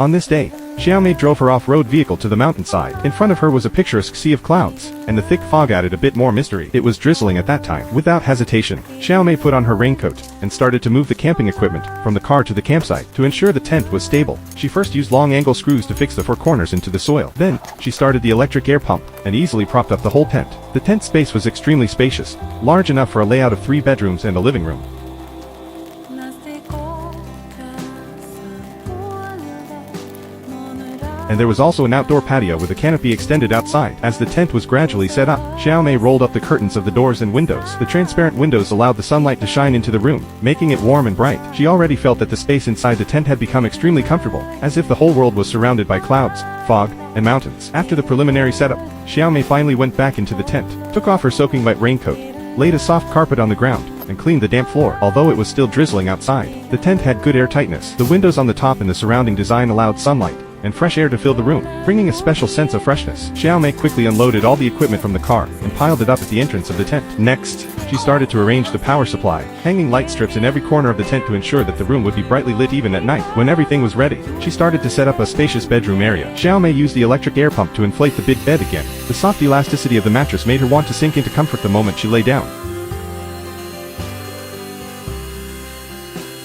On this day, Xiaomei drove her off-road vehicle to the mountainside. In front of her was a picturesque sea of clouds, and the thick fog added a bit more mystery. It was drizzling at that time. Without hesitation, Xiaomei put on her raincoat and started to move the camping equipment from the car to the campsite. To ensure the tent was stable, she first used long-angle screws to fix the four corners into the soil. Then, she started the electric air pump and easily propped up the whole tent. The tent space was extremely spacious, large enough for a layout of 3 bedrooms and a living room. And there was also an outdoor patio with a canopy extended outside. As the tent was gradually set up, Xiaomei rolled up the curtains of the doors and windows. The transparent windows allowed the sunlight to shine into the room, making it warm and bright. She already felt that the space inside the tent had become extremely comfortable, as if the whole world was surrounded by clouds, fog, and mountains. After the preliminary setup, Xiaomei finally went back into the tent, took off her soaking wet raincoat, laid a soft carpet on the ground, and cleaned the damp floor. Although it was still drizzling outside, the tent had good air tightness. The windows on the top and the surrounding design allowed sunlight and fresh air to fill the room, bringing a special sense of freshness. Xiaomei quickly unloaded all the equipment from the car and piled it up at the entrance of the tent. Next, she started to arrange the power supply, hanging light strips in every corner of the tent to ensure that the room would be brightly lit even at night. When everything was ready, she started to set up a spacious bedroom area. Xiaomei used the electric air pump to inflate the big bed again. The soft elasticity of the mattress made her want to sink into comfort the moment she lay down.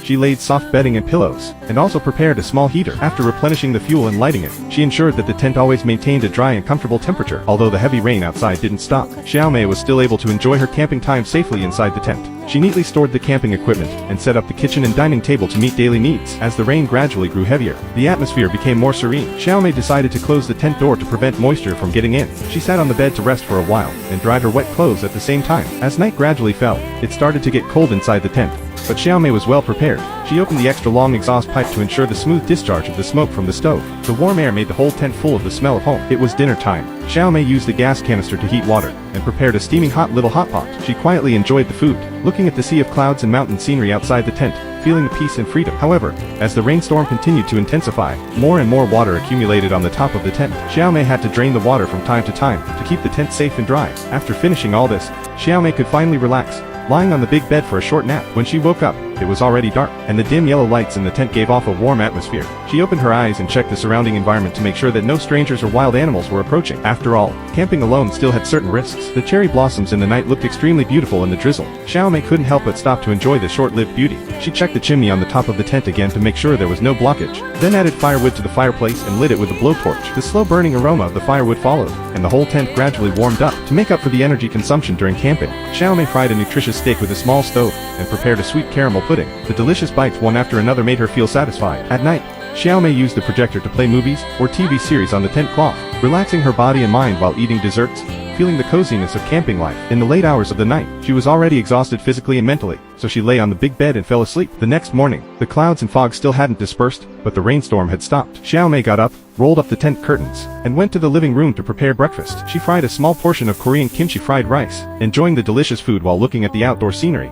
She laid soft bedding and pillows, and also prepared a small heater. After replenishing the fuel and lighting it, she ensured that the tent always maintained a dry and comfortable temperature. Although the heavy rain outside didn't stop, Xiaomei was still able to enjoy her camping time safely inside the tent. She neatly stored the camping equipment and set up the kitchen and dining table to meet daily needs. As the rain gradually grew heavier, the atmosphere became more serene. Xiaomei decided to close the tent door to prevent moisture from getting in. She sat on the bed to rest for a while and dried her wet clothes at the same time. As night gradually fell, it started to get cold inside the tent. But Xiaomei was well prepared. She opened the extra long exhaust pipe to ensure the smooth discharge of the smoke from the stove. The warm air made the whole tent full of the smell of home. It was dinner time. Xiaomei used the gas canister to heat water and prepared a steaming hot little hot pot. She quietly enjoyed the food, looking at the sea of clouds and mountain scenery outside the tent, feeling the peace and freedom. However, as the rainstorm continued to intensify, more and more water accumulated on the top of the tent. Xiaomei had to drain the water from time to time to keep the tent safe and dry. After finishing all this, Xiaomei could finally relax, lying on the big bed for a short nap. When she woke up, it was already dark, and the dim yellow lights in the tent gave off a warm atmosphere. She opened her eyes and checked the surrounding environment to make sure that no strangers or wild animals were approaching. After all, camping alone still had certain risks. The cherry blossoms in the night looked extremely beautiful in the drizzle. Xiaomei couldn't help but stop to enjoy the short-lived beauty. She checked the chimney on the top of the tent again to make sure there was no blockage, then added firewood to the fireplace and lit it with a blowtorch. The slow-burning aroma of the firewood followed, and the whole tent gradually warmed up. To make up for the energy consumption during camping, Xiaomei fried a nutritious steak with a small stove and prepared a sweet caramel pudding. The delicious bites one after another made her feel satisfied. At night, Xiaomei used the projector to play movies or TV series on the tent cloth, relaxing her body and mind while eating desserts, feeling the coziness of camping life. In the late hours of the night, she was already exhausted physically and mentally, so she lay on the big bed and fell asleep. The next morning, the clouds and fog still hadn't dispersed, but the rainstorm had stopped. Xiaomei got up, rolled up the tent curtains, and went to the living room to prepare breakfast. She fried a small portion of Korean kimchi fried rice, enjoying the delicious food while looking at the outdoor scenery.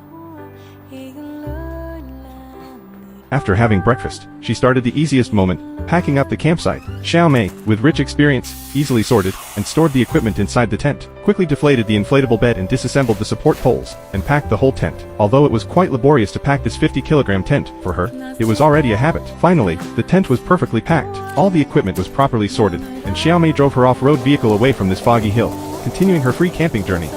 After having breakfast, she started the easiest moment, packing up the campsite. Xiaomei, with rich experience, easily sorted and stored the equipment inside the tent, quickly deflated the inflatable bed and disassembled the support poles, and packed the whole tent. Although it was quite laborious to pack this 50-kilogram tent, for her, it was already a habit. Finally, the tent was perfectly packed. All the equipment was properly sorted, and Xiaomei drove her off-road vehicle away from this foggy hill, continuing her free camping journey.